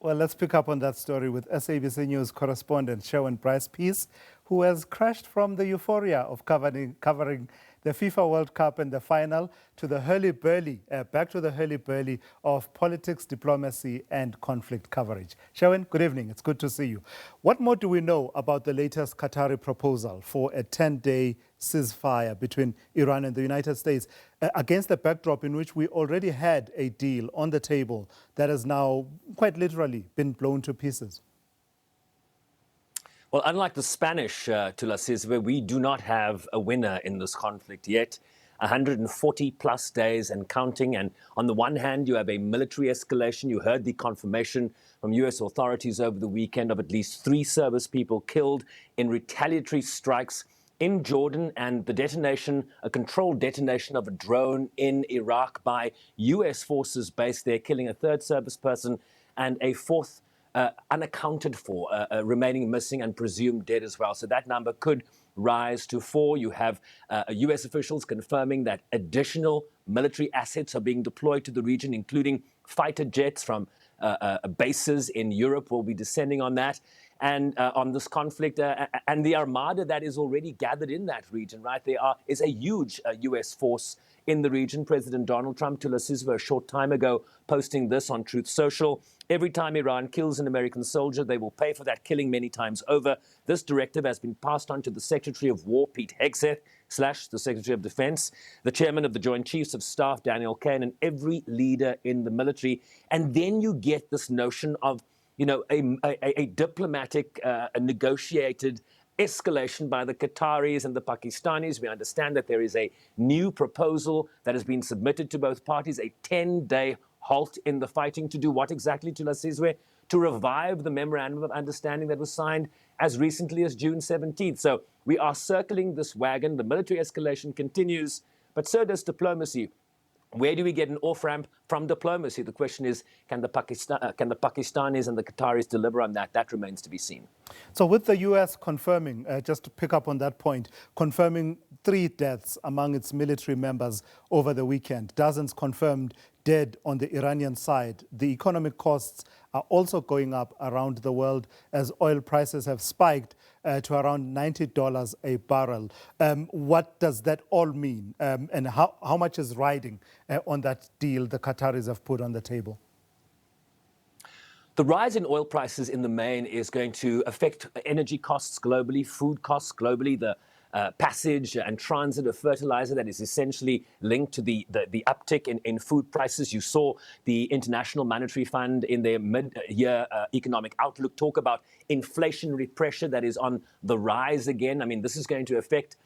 Well, let's pick up on that story with SABC News correspondent Sherwin Bryce-Pease, who has crashed from the euphoria of covering the FIFA World Cup and the final to the back to the hurly-burly of politics, diplomacy and conflict coverage. Sherwin, good evening. It's good to see you. What more do we know about the latest Qatari proposal for a 10-day ceasefire between Iran and the United States against the backdrop in which we already had a deal on the table that has now quite literally been blown to pieces? Well, unlike the Spanish, Tulasis, where we do not have a winner in this conflict yet, 140 plus days and counting. And on the one hand, you have a military escalation. You heard the confirmation from U.S. authorities over the weekend of at least 3 service people killed in retaliatory strikes in Jordan, and the detonation, a controlled detonation of a drone in Iraq by U.S. forces based there, killing a 3rd service person and a 4th unaccounted for, remaining missing and presumed dead as well. So that number could rise to 4. You have U.S. officials confirming that additional military assets are being deployed to the region, including fighter jets from bases in Europe will be descending on that. And on this conflict, and the armada that is already gathered in that region, right? There is a huge U.S. force in the region. President Donald Trump, Tula a short time ago, posting this on Truth Social. Every time Iran kills an American soldier, they will pay for that killing many times over. This directive has been passed on to the Secretary of War, Pete Hegseth, / the Secretary of Defense, the Chairman of the Joint Chiefs of Staff, Daniel Kaine, and every leader in the military. And then you get this notion of, you know, a diplomatic, negotiated escalation by the Qataris and the Pakistanis. We understand that there is a new proposal that has been submitted to both parties, a 10-day halt in the fighting. To do what exactly, Tula Sizwe? To revive the memorandum of understanding that was signed as recently as June 17th. So we are circling this wagon. The military escalation continues, but so does diplomacy. Where do we get an off-ramp from diplomacy? The question is, can the Pakistanis and the Qataris deliver on that? That remains to be seen. So with the U.S. confirming, just to pick up on that point, confirming 3 deaths among its military members over the weekend, dozens confirmed dead on the Iranian side. The economic costs are also going up around the world as oil prices have spiked to around $90 a barrel. What does that all mean? And how much is riding on that deal the Qataris have put on the table? The rise in oil prices in the main is going to affect energy costs globally, food costs globally, the passage and transit of fertilizer that is essentially linked to the uptick in food prices. You saw the International Monetary Fund in their mid-year economic outlook talk about inflationary pressure that is on the rise again. I mean, this is going to affect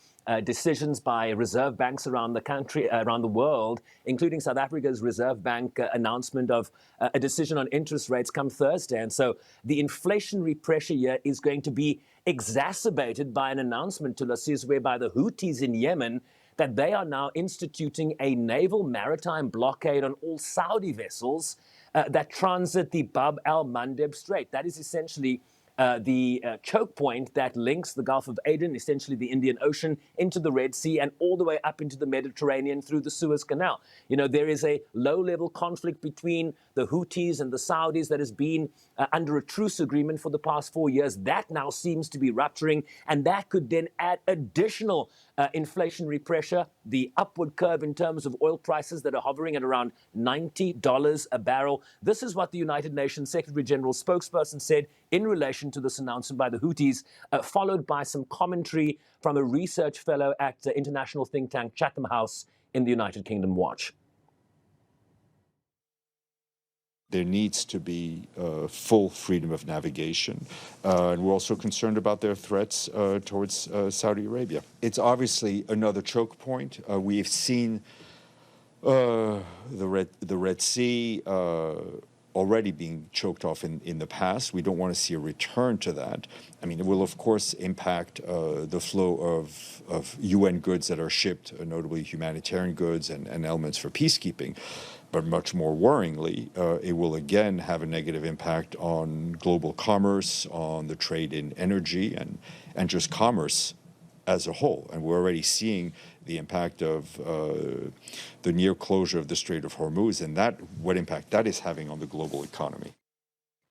decisions by reserve banks around the country, around the world, including South Africa's Reserve Bank announcement of a decision on interest rates come Thursday. And so the inflationary pressure here is going to be exacerbated by an announcement, to Lasizwe, by the Houthis in Yemen that they are now instituting a naval maritime blockade on all Saudi vessels that transit the Bab el-Mandeb Strait. That is essentially the choke point that links the Gulf of Aden, essentially the Indian Ocean, into the Red Sea and all the way up into the Mediterranean through the Suez Canal. You know, there is a low-level conflict between the Houthis and the Saudis that has been under a truce agreement for the past 4 years. That now seems to be rupturing, and that could then add additional inflationary pressure, the upward curve in terms of oil prices that are hovering at around $90 a barrel. This is what the United Nations Secretary General spokesperson said in relation to this announcement by the Houthis, followed by some commentary from a research fellow at the international think tank Chatham House in the United Kingdom Watch. There needs to be full freedom of navigation. And we're also concerned about their threats towards Saudi Arabia. It's obviously another choke point. We have seen the Red Sea already being choked off in the past. We don't want to see a return to that. I mean, it will, of course, impact the flow of UN goods that are shipped, notably humanitarian goods and elements for peacekeeping. But much more worryingly, it will again have a negative impact on global commerce, on the trade in energy, and just commerce as a whole. And we're already seeing the impact of the near closure of the Strait of Hormuz and what impact that is having on the global economy.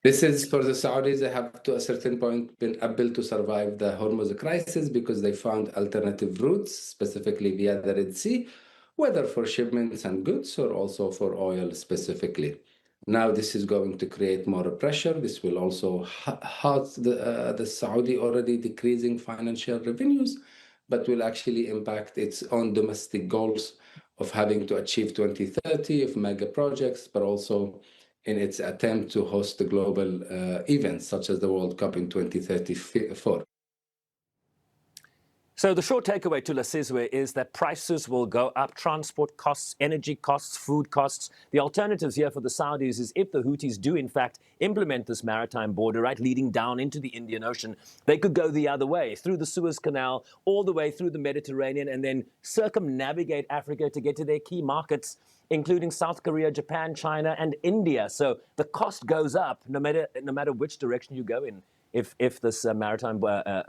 This is for the Saudis. They have to a certain point been able to survive the Hormuz crisis because they found alternative routes, specifically via the Red Sea, whether for shipments and goods or also for oil specifically. Now this is going to create more pressure. This will also hurt the Saudi already decreasing financial revenues, but will actually impact its own domestic goals of having to achieve 2030 of mega projects, but also in its attempt to host the global events such as the World Cup in 2034. So the short takeaway to Lasizwe is that prices will go up, transport costs, energy costs, food costs. The alternatives here for the Saudis is if the Houthis do in fact implement this maritime border, right, leading down into the Indian Ocean, they could go the other way, through the Suez Canal, all the way through the Mediterranean, and then circumnavigate Africa to get to their key markets, including South Korea, Japan, China, and India. So the cost goes up no matter which direction you go in, if this maritime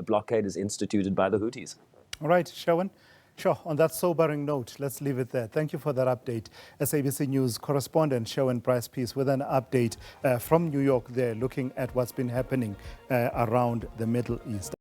blockade is instituted by the Houthis. All right, Sherwin. Sure, on that sobering note, let's leave it there. Thank you for that update. SABC News correspondent Sherwin Bryce-Pease with an update from New York there, looking at what's been happening around the Middle East.